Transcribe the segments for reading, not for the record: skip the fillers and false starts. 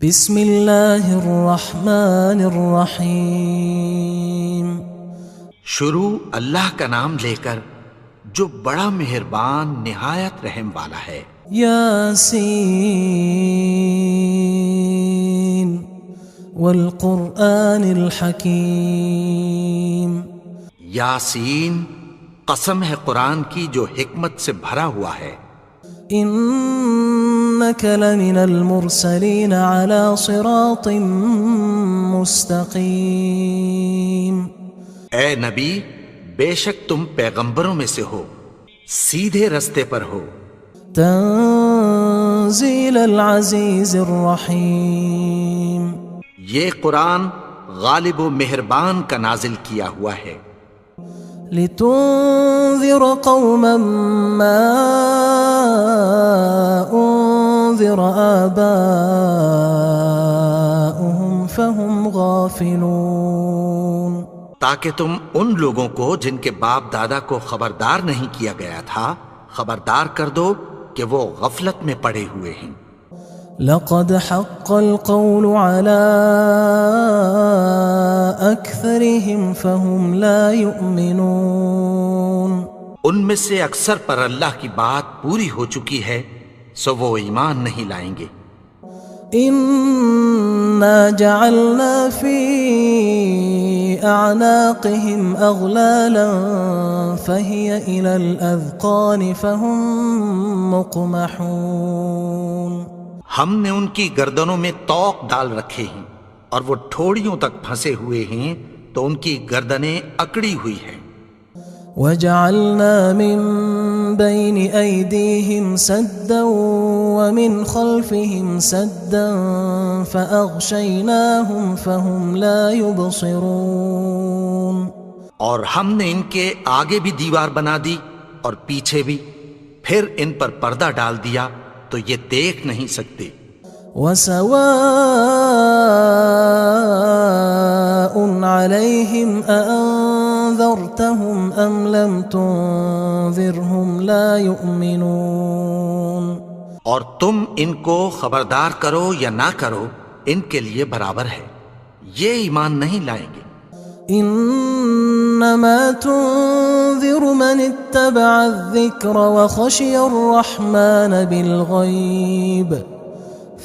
بسم اللہ الرحمن الرحیم۔ شروع اللہ کا نام لے کر جو بڑا مہربان نہایت رحم والا ہے۔ یاسین والقرآن الحکیم۔ یاسین، قسم ہے قرآن کی جو حکمت سے بھرا ہوا ہے۔ انک لمن المرسلین علی صراط مستقیم۔ اے نبی، بے شک تم پیغمبروں میں سے ہو، سیدھے رستے پر ہو۔ تنزیل العزیز الرحیم۔ یہ قرآن غالب و مہربان کا نازل کیا ہوا ہے۔ لتنذر قوما ما انذر آباؤهم فهم غافلون۔ تاکہ تم ان لوگوں کو جن کے باپ دادا کو خبردار نہیں کیا گیا تھا خبردار کر دو کہ وہ غفلت میں پڑے ہوئے ہیں۔ لقد حق القول على أكثرهم فهم لا يؤمنون۔ ان میں سے اکثر پر اللہ کی بات پوری ہو چکی ہے سو وہ ایمان نہیں لائیں گے۔ إنا جعلنا في أعناقهم أغلالا فهي إلى الأذقان فهم مقمحون۔ ہم نے ان کی گردنوں میں طوق ڈال رکھے ہیں اور وہ ٹھوڑیوں تک پھنسے ہوئے ہیں تو ان کی گردنیں اکڑی ہوئی ہیں۔ وجعلنا من بين أيديهم سدا ومن خلفهم سدا فأغشيناهم فهم لا يبصرون۔ اور ہم نے ان کے آگے بھی دیوار بنا دی اور پیچھے بھی، پھر ان پر پردہ ڈال دیا تو یہ دیکھ نہیں سکتے۔ وسواء عليهم أأنذرتهم أم لم تنذرهم لا يؤمنون۔ اور تم ان کو خبردار کرو یا نہ کرو ان کے لیے برابر ہے، یہ ایمان نہیں لائیں گے۔ انما تنذر من اتبع الذکر وخشی الرحمن بالغیب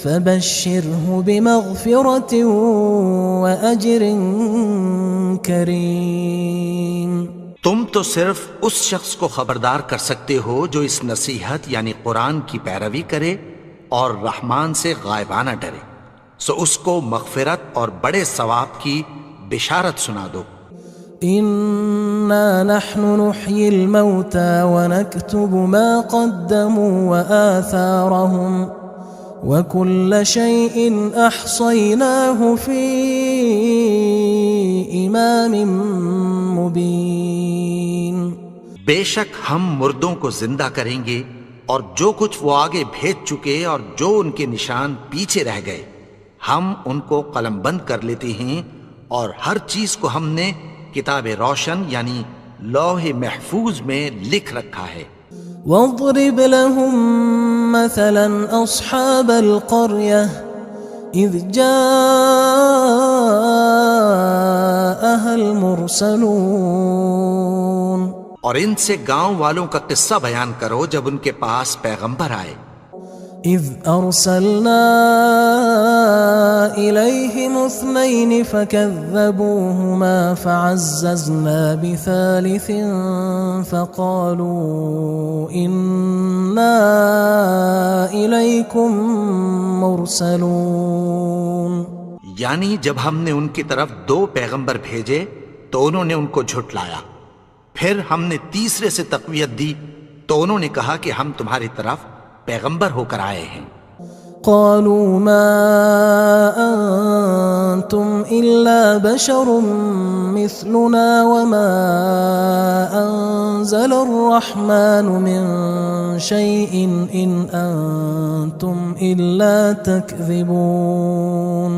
فبشرہ بمغفرۃ واجر کریم۔ تم تو صرف اس شخص کو خبردار کر سکتے ہو جو اس نصیحت یعنی قرآن کی پیروی کرے اور رحمان سے غائبانہ ڈرے، سو اس کو مغفرت اور بڑے ثواب کی بشارت سنا دو۔ انا نحن نحيي الموتى ونكتب ما قدموا وآثارهم وكل شيء احصيناه في امام مبين۔ بے شک ہم مردوں کو زندہ کریں گے اور جو کچھ وہ آگے بھیج چکے اور جو ان کے نشان پیچھے رہ گئے ہم ان کو قلم بند کر لیتے ہیں، اور ہر چیز کو ہم نے کتاب روشن یعنی لوح محفوظ میں لکھ رکھا ہے۔ واضرب لهم مثلا اصحاب القرية اذ جاءها المرسلون۔ اور ان سے گاؤں والوں کا قصہ بیان کرو جب ان کے پاس پیغمبر آئے۔ اذ ارسلنا الیہم اثنین فکذبوہما فعززنا بثالث فقالوا انا الیکم مرسلون۔ یعنی جب ہم نے ان کی طرف 2 پیغمبر بھیجے تو انہوں نے ان کو جھٹلایا، پھر ہم نے تیسرے سے تقویت دی تو انہوں نے کہا کہ ہم تمہاری طرف پیغمبر ہو کر آئے ہیں۔ قالوا ما انتم الا بشر مثلنا وما انزل الرحمن من شيء ان انتم الا تكذبون۔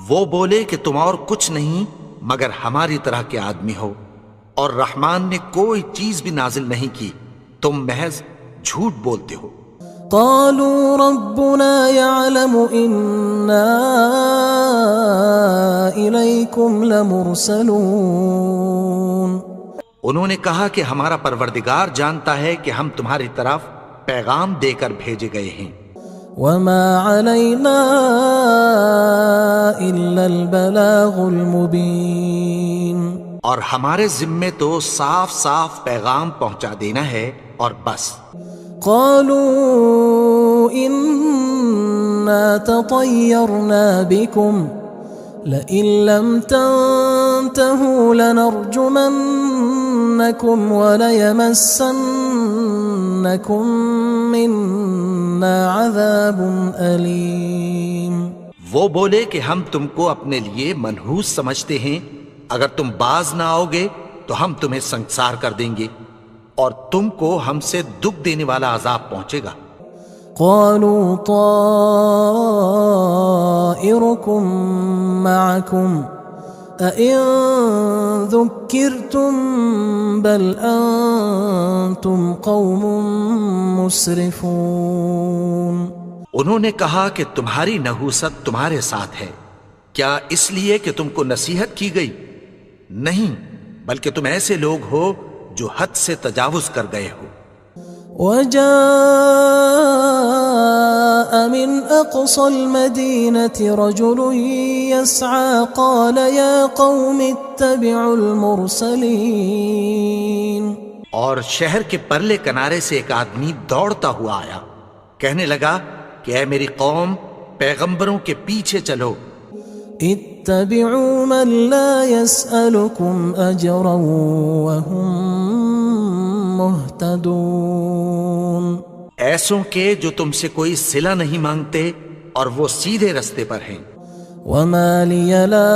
وہ بولے کہ تم اور کچھ نہیں مگر ہماری طرح کے آدمی ہو، اور رحمان نے کوئی چیز بھی نازل نہیں کی، تم محض جھوٹ بولتے ہو۔ قالوا ربنا يعلم إنا إليكم لمرسلون. انہوں نے کہا کہ ہمارا پروردگار جانتا ہے کہ ہم تمہاری طرف پیغام دے کر بھیجے گئے ہیں. وما علينا إلا البلاغ المبين. اور ہمارے ذمے تو صاف صاف پیغام پہنچا دینا ہے اور بس. قالوا إنا تطيرنا بكم لئن لم تنتهوا لنرجمنكم وليمسنكم منا عذاب أليم. وہ بولے کہ ہم تم کو اپنے لیے منحوس سمجھتے ہیں، اگر تم باز نہ آؤ گے تو ہم تمہیں سنگسار کر دیں گے اور تم کو ہم سے دکھ دینے والا عذاب پہنچے گا. قالوا طائركم معكم أئن ذكرتم بل أنتم قوم مسرفون. انہوں نے کہا کہ تمہاری نحوست تمہارے ساتھ ہے، کیا اس لیے کہ تم کو نصیحت کی گئی؟ نہیں، بلکہ تم ایسے لوگ ہو جو حد سے تجاوز کر گئے ہو. وجاء من أقصى المدينة رجل يسعى قال يا قوم اتبعوا المرسلين. اور شہر کے پرلے کنارے سے ایک آدمی دوڑتا ہوا آیا، کہنے لگا کہ اے میری قوم، پیغمبروں کے پیچھے چلو. اتبعوا من لا يسألكم أجرا وهم مهتدون. ایسوں کے جو تم سے کوئی صلہ نہیں مانگتے اور وہ سیدھے رستے پر ہیں. وما لي لا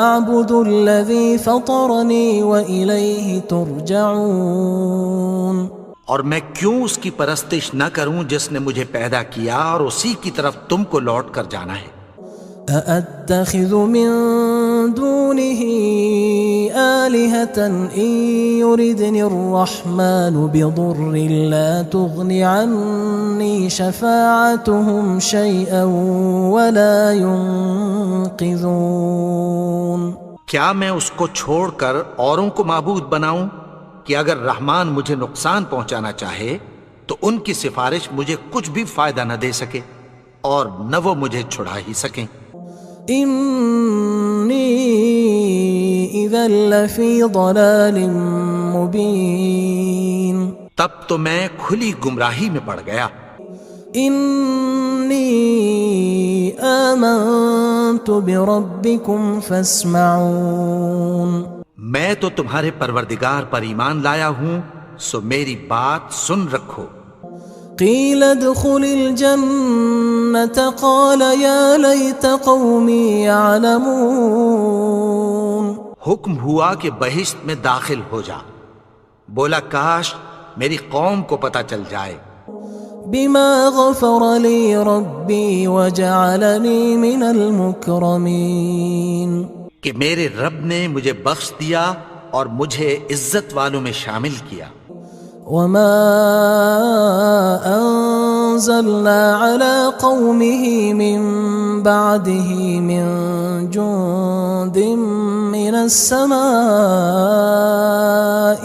أعبد الذي فطرني وإليه ترجعون. اور میں کیوں اس کی پرستش نہ کروں جس نے مجھے پیدا کیا اور اسی کی طرف تم کو لوٹ کر جانا ہے. أأتخذ من دونه آلهة إن يردني الرحمن بضر لا تغن عني شفاعتهم شيئا ولا ينقذون. کیا میں اس کو چھوڑ کر اوروں کو معبود بناؤں کہ اگر رحمان مجھے نقصان پہنچانا چاہے تو ان کی سفارش مجھے کچھ بھی فائدہ نہ دے سکے اور نہ وہ مجھے چھڑا ہی سکیں. إني إذا لفي ضلال مبين. تب تو میں کھلی گمراہی میں پڑ گیا. إني آمنت بربكم فاسمعون. میں تو تمہارے پروردگار پر ایمان لایا ہوں، سو میری بات سن رکھو. قيل ادخل الجنة قال يا ليت قومي يعلمون. حکم ہوا کہ بہشت میں داخل ہو جا. بولا کاش میری قوم کو پتہ چل جائے. بما غفر لي ربي وجعلني من المكرمين. کہ میرے رب نے مجھے بخش دیا اور مجھے عزت والوں میں شامل کیا. وما أنزلنا على قومه من بعده من جند من السماء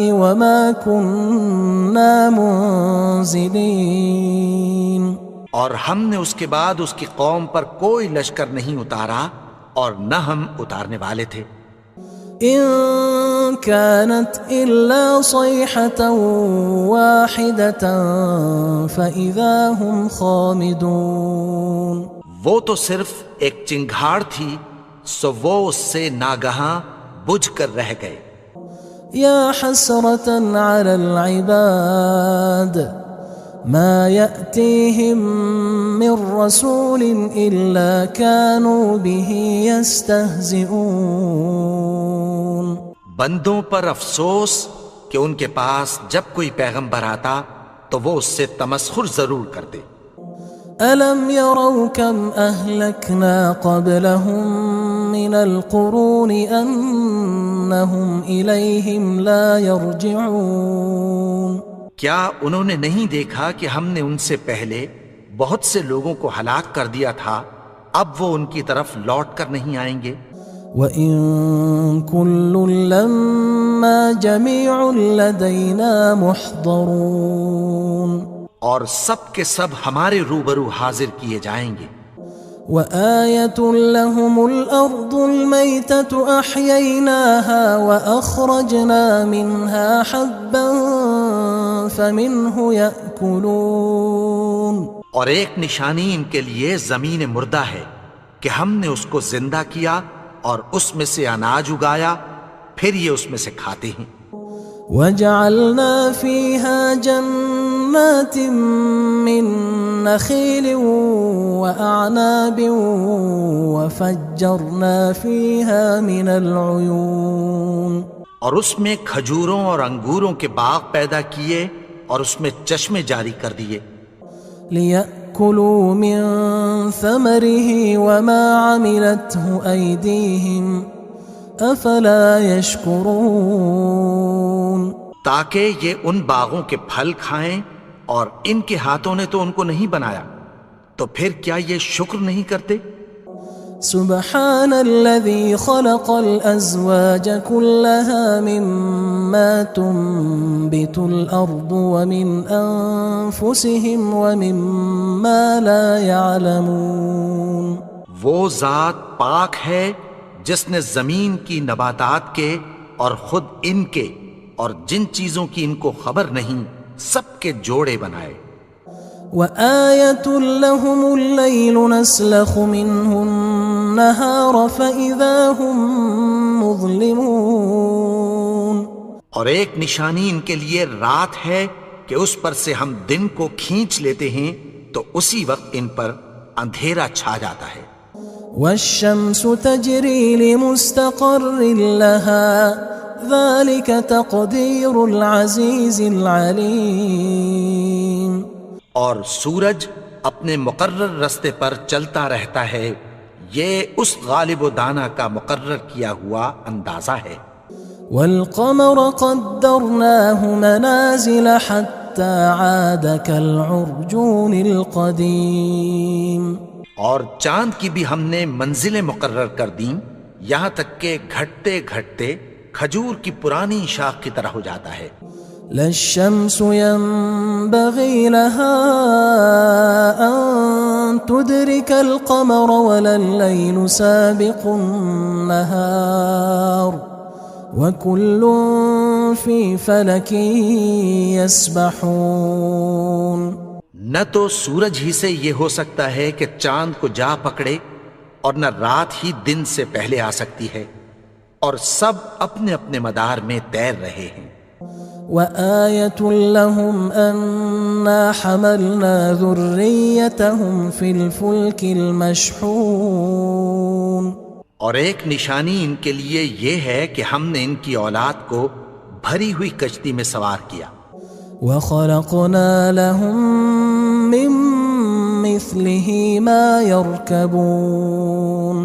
وما كنا منزلين. اور ہم نے اس کے بعد اس کی قوم پر کوئی لشکر نہیں اتارا اور نہ ہم اتارنے والے تھے. إن كانت إلا صيحة واحدة فإذا هم خامدون. وہ تو صرف ایک چنگھاڑ تھی، سو وہ اس سے ناگہاں بجھ کر رہ گئے. يا حسرة على العباد ما يأتيهم من رسول إلا كانوا به يستهزئون. بندوں پر افسوس کہ ان کے پاس جب کوئی پیغمبر آتا تو وہ اس سے تمسخر ضرور کرتے. ألم يروا كم أهلكنا قبلهم من القرون أنهم إليهم لا يرجعون. کیا انہوں نے نہیں دیکھا کہ ہم نے ان سے پہلے بہت سے لوگوں کو ہلاک کر دیا تھا، اب وہ ان کی طرف لوٹ کر نہیں آئیں گے؟ وَإِن كُلٌّ لَّمَّا جَمِيعٌ لَّدَيْنَا مُحْضَرُونَ، اور سب کے سب ہمارے روبرو حاضر کیے جائیں گے۔ وَآيَةٌ لَّهُمُ الْأَرْضُ الْمَيْتَةُ أَحْيَيْنَاهَا وَأَخْرَجْنَا مِنْهَا حَبًّا فَمِنْهُ يَأْكُلُونَ، اور ایک نشانی ان کے لیے زمین مردہ ہے کہ ہم نے اس کو زندہ کیا اور اس میں سے اناج اگایا، پھر یہ اس میں سے کھاتے ہیں۔ وَجَعَلْنَا فِيهَا جَنَّاتٍ مِّن نَّخِيلٍ وَأَعْنَابٍ وَفَجَّرْنَا فِيهَا مِنَ الْعُيُونِ، اور اس میں کھجوروں اور انگوروں کے باغ پیدا کیے اور اس میں چشمے جاری کر دیے، لِيَأْكُلُوا مِن ثَمَرِهِ وَمَا عَمِلَتْهُ أَيْدِيهِمْ أَفَلَا يَشْكُرُونَ، تاکہ یہ ان باغوں کے پھل کھائیں، اور ان کے ہاتھوں نے تو ان کو نہیں بنایا، تو پھر کیا یہ شکر نہیں کرتے؟ سبحان الذي خلق الأزواج كلها مما تنبت الأرض ومن أنفسهم ومما لا يعلمون، وہ ذات پاک ہے جس نے زمین کی نباتات کے اور خود ان کے اور جن چیزوں کی ان کو خبر نہیں سب کے جوڑے بنائے۔ وآية لهم الليل نسلخ منه النهار فإذا هم مظلمون، اور ایک نشانی ان کے لیے رات ہے کہ اس پر سے ہم دن کو کھینچ لیتے ہیں تو اسی وقت ان پر اندھیرا چھا جاتا ہے۔ والشمس تجري لمستقر لها ذلك تقدير العزيز العليم، اور سورج اپنے مقرر رستے پر چلتا رہتا ہے، یہ اس غالب و دانا کا مقرر کیا ہوا اندازہ ہے۔ والقمر قدرناه منازل حتى عاد كالعرجون القديم، اور چاند کی بھی ہم نے منزلیں مقرر کر دیں، یہاں تک کہ گھٹتے گھٹتے کھجور کی پرانی شاخ کی طرح ہو جاتا ہے۔ لا الشمس ينبغي لها أن تدرك القمر ولا الليل سابق النهار وكل في فلك يسبحون، نہ تو سورج ہی سے یہ ہو سکتا ہے کہ چاند کو جا پکڑے، اور نہ رات ہی دن سے پہلے آ سکتی ہے، اور سب اپنے اپنے مدار میں تیر رہے ہیں۔ وآية لهم أنا حملنا ذريتهم في الفلك المشحون، اور ایک نشانی ان کے لیے یہ ہے کہ ہم نے ان کی اولاد کو بھری ہوئی کشتی میں سوار کیا۔ وخلقنا لهم من مثله ما يركبون،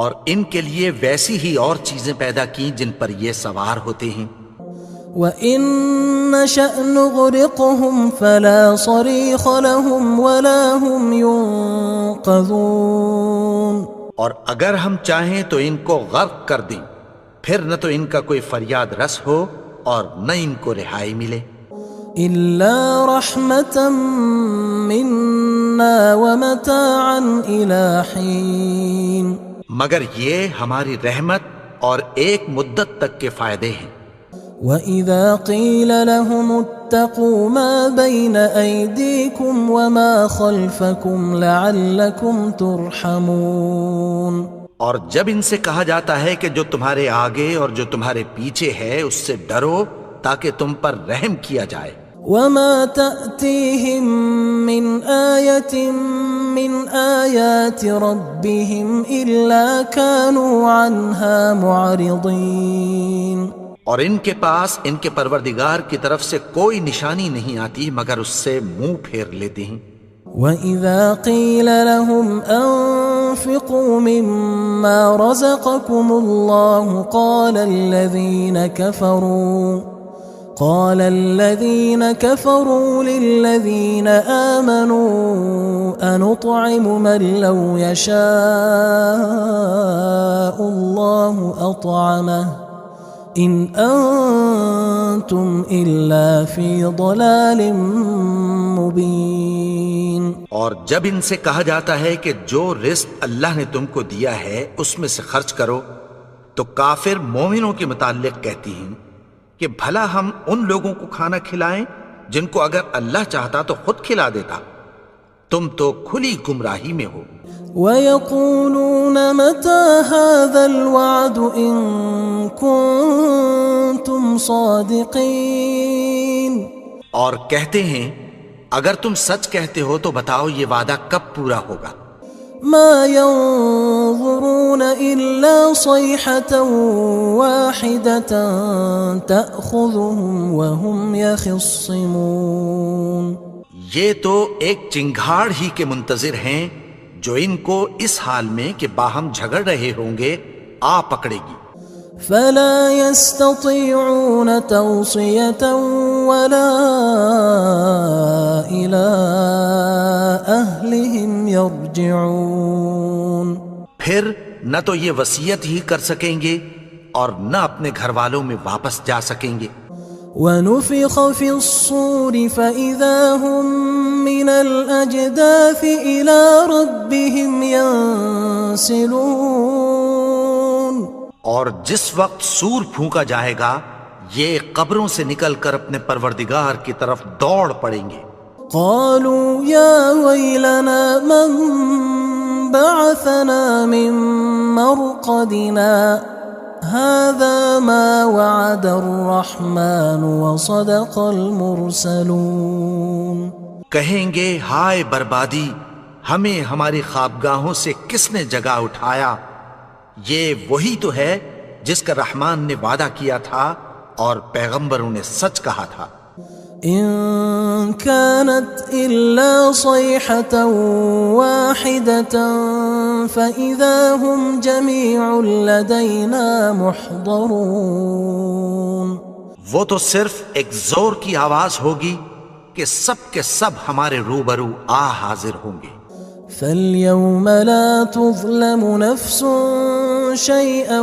اور ان کے لیے ویسی ہی اور چیزیں پیدا کی جن پر یہ سوار ہوتے ہیں۔ وَإِن نَّشَأْ نُغْرِقْهُمْ فَلَا صَرِيخَ لَهُمْ وَلَا هُمْ يُنقَذُونَ، اور اگر ہم چاہیں تو ان کو غرق کر دیں، پھر نہ تو ان کا کوئی فریاد رس ہو اور نہ ان کو رہائی ملے۔ إِلَّا رَحْمَةً مِّنَّا وَمَتَاعًا إِلَى حِينٍ، مگر یہ ہماری رحمت اور ایک مدت تک کے فائدے ہیں۔ وَإِذَا قِيلَ لَهُمُ اتَّقُوا مَا بَيْنَ أَيْدِيكُمْ وَمَا خَلْفَكُمْ لَعَلَّكُمْ تُرْحَمُونَ، اور جب ان سے کہا جاتا ہے کہ جو تمہارے آگے اور جو تمہارے پیچھے ہے اس سے ڈرو تاکہ تم پر رحم کیا جائے۔ وَمَا تَأْتِيهِم مِّنْ آيَةٍ مِّنْ آيَاتِ رَبِّهِمْ إِلَّا كَانُوا عَنْهَا مُعْرِضِينَ، اور ان کے پاس ان کے پروردگار کی طرف سے کوئی نشانی نہیں آتی مگر اس سے منہ پھیر لیتے ہیں۔ وَإِذَا قِيلَ لَهُمْ أَنفِقُوا مِمَّا رَزَقَكُمُ اللَّهُ قال الذين كفروا للذين آمنوا أنطعم من لو يشاء الله أطعمه إن أنتم إلا في ضلال مبين. اور جب ان سے کہا جاتا ہے کہ جو رزق اللہ نے تم کو دیا ہے اس میں سے خرچ کرو، تو کافر مومنوں کے متعلق کہتی ہیں کہ بھلا ہم ان لوگوں کو کھانا کھلائیں جن کو اگر اللہ چاہتا تو خود کھلا دیتا. تم تو کھلی گمراہی میں ہو. وَيَقُولُونَ مَتَى هَذَا الْوَعْدُ إِن كُنتُمْ صَادِقِينَ. اور کہتے ہیں اگر تم سچ کہتے ہو تو بتاؤ یہ وعدہ کب پورا ہوگا. مَا يَنظُرُونَ إِلَّا صَيْحَةً وَاحِدَةً تَأْخُذُهُمْ وَهُمْ يَخِصِّمُونَ. یہ تو ایک چنگھاڑ ہی کے منتظر ہیں جو ان کو اس حال میں کہ باہم جھگڑ رہے ہوں گے آ پکڑے گی. فلا يستطيعون توصية ولا إلى أهلهم يرجعون. پھر نہ تو یہ وصیت ہی کر سکیں گے اور نہ اپنے گھر والوں میں واپس جا سکیں گے. ونفخ في الصور فإذا هم من الأجداث إلى ربهم ينسلون. اور جس وقت سور پھونکا جائے گا یہ قبروں سے نکل کر اپنے پروردگار کی طرف دوڑ پڑیں گے. قالوا يا ويلنا من بعثنا من مرقدنا هذا ما وعد الرحمن وصدق المرسلون. کہیں گے ہائے بربادی، ہمیں ہماری خوابگاہوں سے کس نے جگا اٹھایا. یہ وہی تو ہے جس کا رحمان نے وعدہ کیا تھا اور پیغمبروں نے سچ کہا تھا. إن كانت إلا صيحة واحدة فإذا هم جميع لدينا محضرون. وہ تو صرف ایک زور کی آواز ہوگی کہ سب کے سب ہمارے روبرو آ حاضر ہوں گے. فاليوم لا تظلم نفس شيئا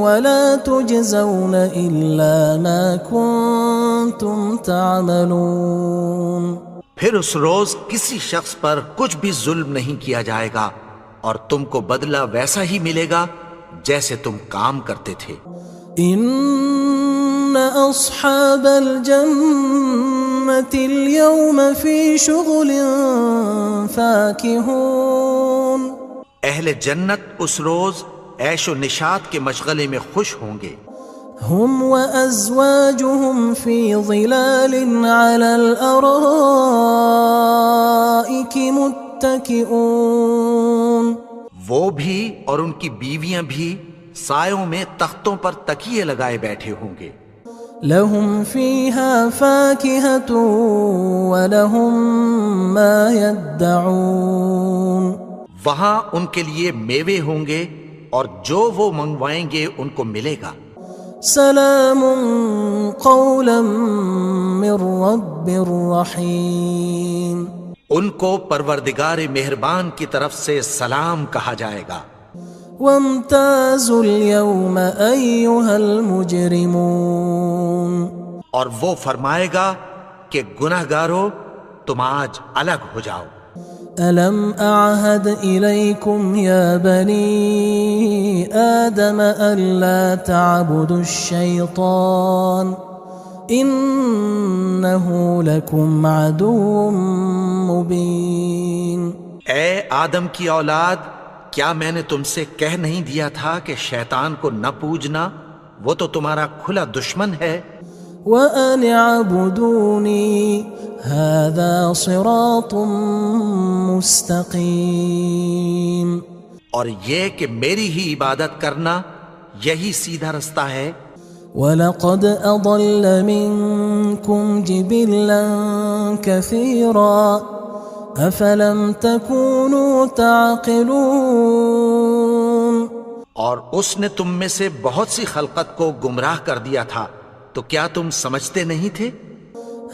ولا تجزون إلا ما كنتم تعملون. پھر اس روز کسی شخص پر کچھ بھی ظلم نہیں کیا جائے گا اور تم کو بدلہ ویسا ہی ملے گا جیسے تم کام کرتے تھے. إن أصحاب الجنة اليوم في شغل فاكهون. اہل جنت اس روز عیش و نشاط کے مشغلے میں خوش ہوں گے. هم وأزواجهم في ظلال على الأرائك متكئون. وہ بھی اور ان کی بیویاں بھی سایوں میں تختوں پر تکیے لگائے بیٹھے ہوں گے. لهم فيها فاكهة ولهم ما يدعون. وہاں ان کے لیے میوے ہوں گے اور جو وہ منگوائیں گے ان کو ملے گا. سلام قولا من رب رحیم. ان کو پروردگار مہربان کی طرف سے سلام کہا جائے گا. وامتازوا اليوم أيها المجرمون. اور وہ فرمائے گا کہ گناہگارو تم آج الگ ہو جاؤ. ألم أعهد إليكم يا بني آدم ألا تعبدوا الشيطان إنه لكم عدو مبين. اے آدم کی اولاد، کیا میں نے تم سے کہہ نہیں دیا تھا کہ شیطان کو نہ پوجنا، وہ تو تمہارا کھلا دشمن ہے. وَأَنِ اعْبُدُونِي هَذَا صِرَاطٌ مُسْتَقِيمٌ. اور یہ کہ میری ہی عبادت کرنا یہی سیدھا رستہ ہے. وَلَقَدْ أَضَلَّ مِنْكُمْ جِبِلًّا كَثِيرًا أَفَلَمْ تَكُونُوا تَعْقِلُونَ. اور اس نے تم میں سے بہت سی خلقت کو گمراہ کر دیا تھا، تو کیا تم سمجھتے نہیں تھے؟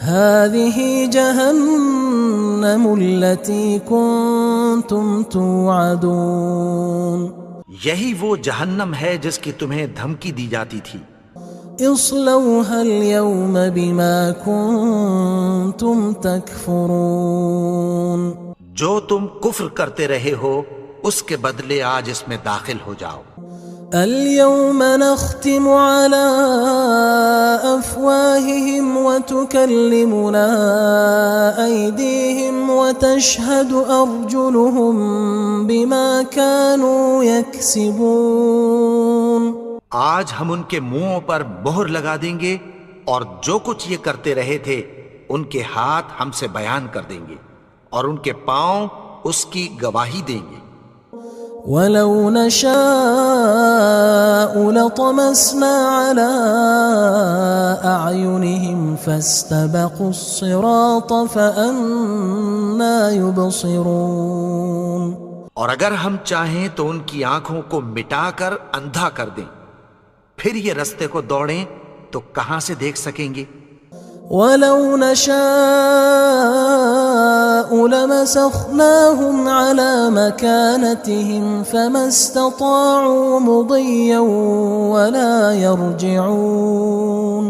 هذه جهنم التي كنتم توعدون یہی وہ جہنم ہے جس کی تمہیں دھمکی دی جاتی تھی۔ اصلوها اليوم بما كنتم تكفرون جو تم کفر کرتے رہے ہو اس کے بدلے آج اس میں داخل ہو جاؤ۔ اليوم نختم على أفواههم وتكلمنا أيديهم وتشهد أرجلهم بما كانوا يكسبون آج ہم ان کے منہوں پر مہر لگا دیں گے اور جو کچھ یہ کرتے رہے تھے ان کے ہاتھ ہم سے بیان کر دیں گے اور ان کے پاؤں اس کی گواہی دیں گے۔ وَلَوْ نَشَاءُ لَطَمَسْنَا عَلَىٰ أَعْيُنِهِمْ فَاسْتَبَقُوا الصِّرَاطَ فَأَنَّىٰ يُبْصِرُونَ اور اگر ہم چاہیں تو ان کی آنکھوں کو مٹا کر اندھا کر دیں، پھر یہ رستے کو دوڑیں تو کہاں سے دیکھ سکیں گے؟ وَلَوْ نَشَاءُ لَمَسَخْنَاهُمْ عَلَىٰ مَكَانَتِهِمْ فَمَا اسْتَطَاعُوا مُضِيًّا وَلَا يَرْجِعُونَ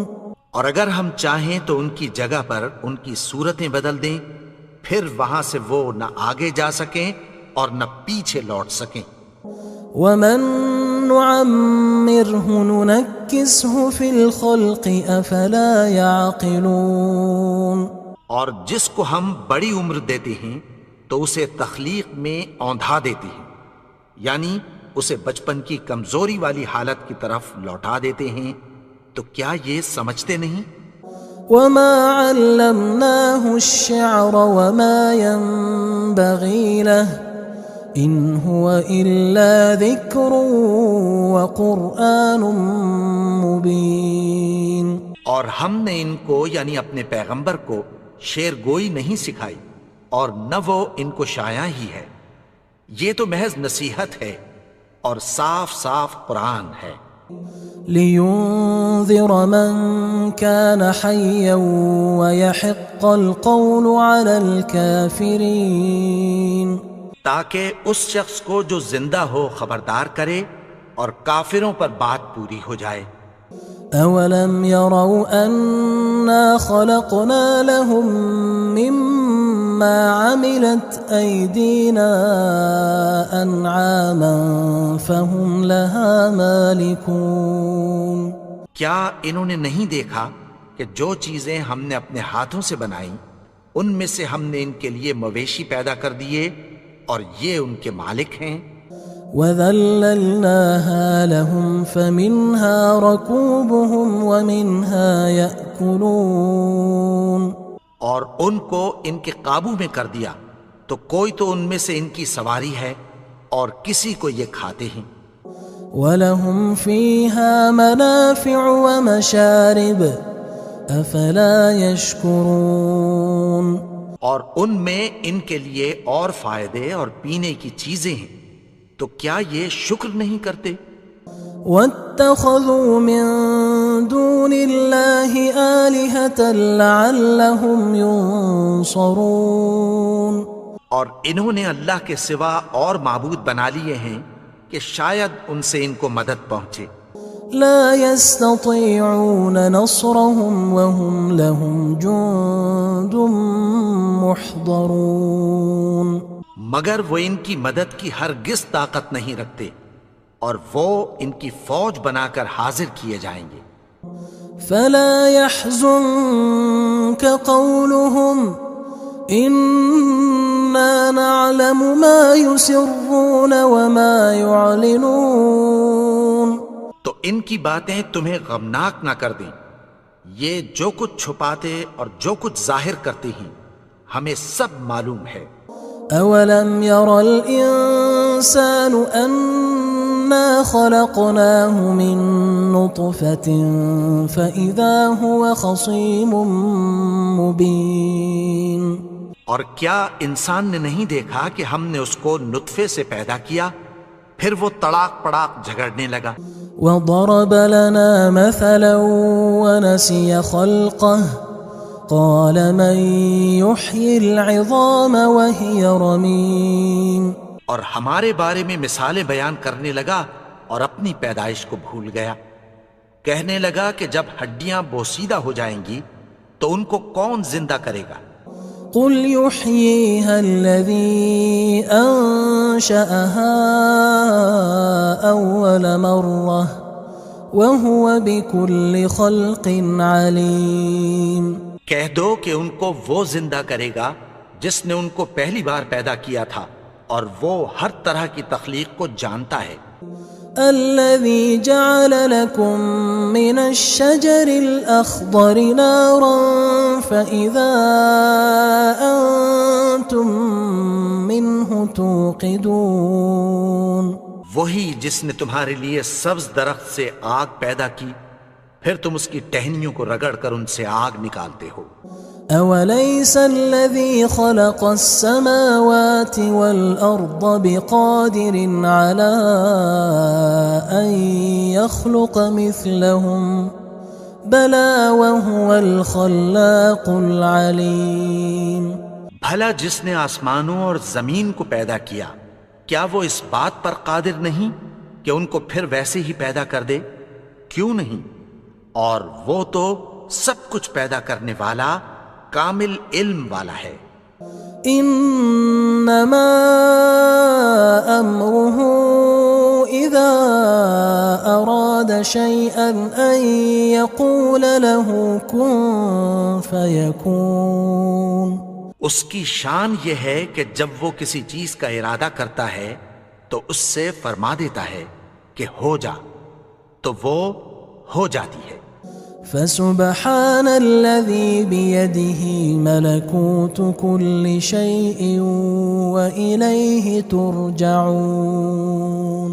اور اگر ہم چاہیں تو ان کی جگہ پر ان کی صورتیں بدل دیں، پھر وہاں سے وہ نہ آگے جا سکیں اور نہ پیچھے لوٹ سکیں۔ وَمَن نُعَمِّرْهُ نُنَكِّسْهُ فِي الْخَلْقِ أَفَلَا يَعْقِلُونَ اور جس کو ہم بڑی عمر دیتے ہیں تو اسے تخلیق میں اوندھا دیتے ہیں، یعنی اسے بچپن کی کمزوری والی حالت کی طرف لوٹا دیتے ہیں، تو کیا یہ سمجھتے نہیں؟ وَمَا عَلَّمْنَاهُ الشِّعْرَ وَمَا يَنبَغِي لَهُ إِنْ هُوَ إِلَّا ذِكْرٌ وَقُرْآنٌ مُبِينٌ اور ہم نے ان کو یعنی اپنے پیغمبر کو شعر گوئی نہیں سکھائی اور نہ وہ ان کو شایع ہی ہے، یہ تو محض نصیحت ہے اور صاف صاف قرآن ہے۔ لِيُنذِرَ مَن كَانَ حَيًّا وَيَحِقَّ الْقَوْلُ عَلَى الْكَافِرِينَ تاکہ اس شخص کو جو زندہ ہو خبردار کرے اور کافروں پر بات پوری ہو جائے۔ أَوَلَمْ يَرَوْا أَنَّا خَلَقْنَا لَهُم مِّمَّا عَمِلَتْ أَيْدِينَا أَنْعَامًا فَهُمْ لَهَا مَالِكُونَ کیا انہوں نے نہیں دیکھا کہ جو چیزیں ہم نے اپنے ہاتھوں سے بنائیں ان میں سے ہم نے ان کے لیے مویشی پیدا کر دیے اور یہ ان کے مالک ہیں۔ وَذَلَّلْنَاهَا لَهُمْ فَمِنْهَا رَكُوبُهُمْ وَمِنْهَا يَأْكُلُونَ اور ان کو ان کے قابو میں کر دیا تو کوئی تو ان میں سے ان کی سواری ہے اور کسی کو یہ کھاتے ہیں۔ وَلَهُمْ فِيهَا مَنَافِعُ وَمَشَارِبُ أَفَلَا يَشْكُرُونَ اور ان میں ان کے لیے اور فائدے اور پینے کی چیزیں ہیں، تو کیا یہ شکر نہیں کرتے؟ وَاتَّخَذُوا مِن دُونِ اللَّهِ آلِهَةً لَعَلَّهُمْ يُنصَرُونَ اور انہوں نے اللہ کے سوا اور معبود بنا لیے ہیں کہ شاید ان سے ان کو مدد پہنچے۔ لا يستطيعون نصرهم وهم لهم جند محضرون مگر وہ ان کی مدد کی ہرگز طاقت نہیں رکھتے اور وہ ان کی فوج بنا کر حاضر کیے جائیں گے۔ فلا يحزنك قولهم إنا نعلم ما يسرون وما يعلنون تو ان کی باتیں تمہیں غمناک نہ کر دیں، یہ جو کچھ چھپاتے اور جو کچھ ظاہر کرتے ہیں ہمیں سب معلوم ہے۔ أولم ير الإنسان أنا خلقناه من نطفة فإذا هو خصيم مبين اور کیا انسان نے نہیں دیکھا کہ ہم نے اس کو نطفے سے پیدا کیا، پھر وہ تڑاک پڑاک جھگڑنے لگا۔ وضرب لنا مثلا ونسي خلقه قال من يحيي العظام وهي رميم اور ہمارے بارے میں مثالیں بیان کرنے لگا اور اپنی پیدائش کو بھول گیا. کہنے لگا کہ جب ہڈیاں بوسیدہ ہو جائیں گی تو ان کو کون زندہ کرے گا؟ قل يحييها الذي أنشأها أول مرة وهو بكل خلق عليم. کہہ دو کہ ان کو وہ زندہ کرے گا جس نے ان کو پہلی بار پیدا کیا تھا اور وہ ہر طرح کی تخلیق کو جانتا ہے. الذي جعل لكم من الشجر الأخضر نارا فإذا أنتم منه توقدون. وہی جس نے تمہارے لیے سبز درخت سے آگ پیدا کی پھر تم اس کی ٹہنیوں کو رگڑ کر ان سے آگ نکالتے ہو. أوليس الذي خلق السماوات والأرض بقادر على أن يخلق مثلهم بلى وهو الخلاق العليم. بھلا جس نے آسمانوں اور زمین کو پیدا کیا کیا وہ اس بات پر قادر نہیں کہ ان کو پھر ویسے ہی پیدا کر دے؟ کیوں نہیں؟ اور وہ تو سب کچھ پیدا کرنے والا کامل علم والا ہے. انما امره اذا اراد شيئا ان يقول له كن فيكون. اس کی شان یہ ہے کہ جب وہ کسی چیز کا ارادہ کرتا ہے تو اس سے فرما دیتا ہے کہ ہو جا تو وہ ہو جاتی ہے. فسبحان الذي بيده ملكوت كل شيء وإليه ترجعون.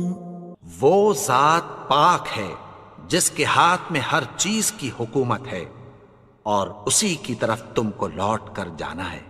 وہ ذات پاک ہے جس کے ہاتھ میں ہر چیز کی حکومت ہے اور اسی کی طرف تم کو لوٹ کر جانا ہے.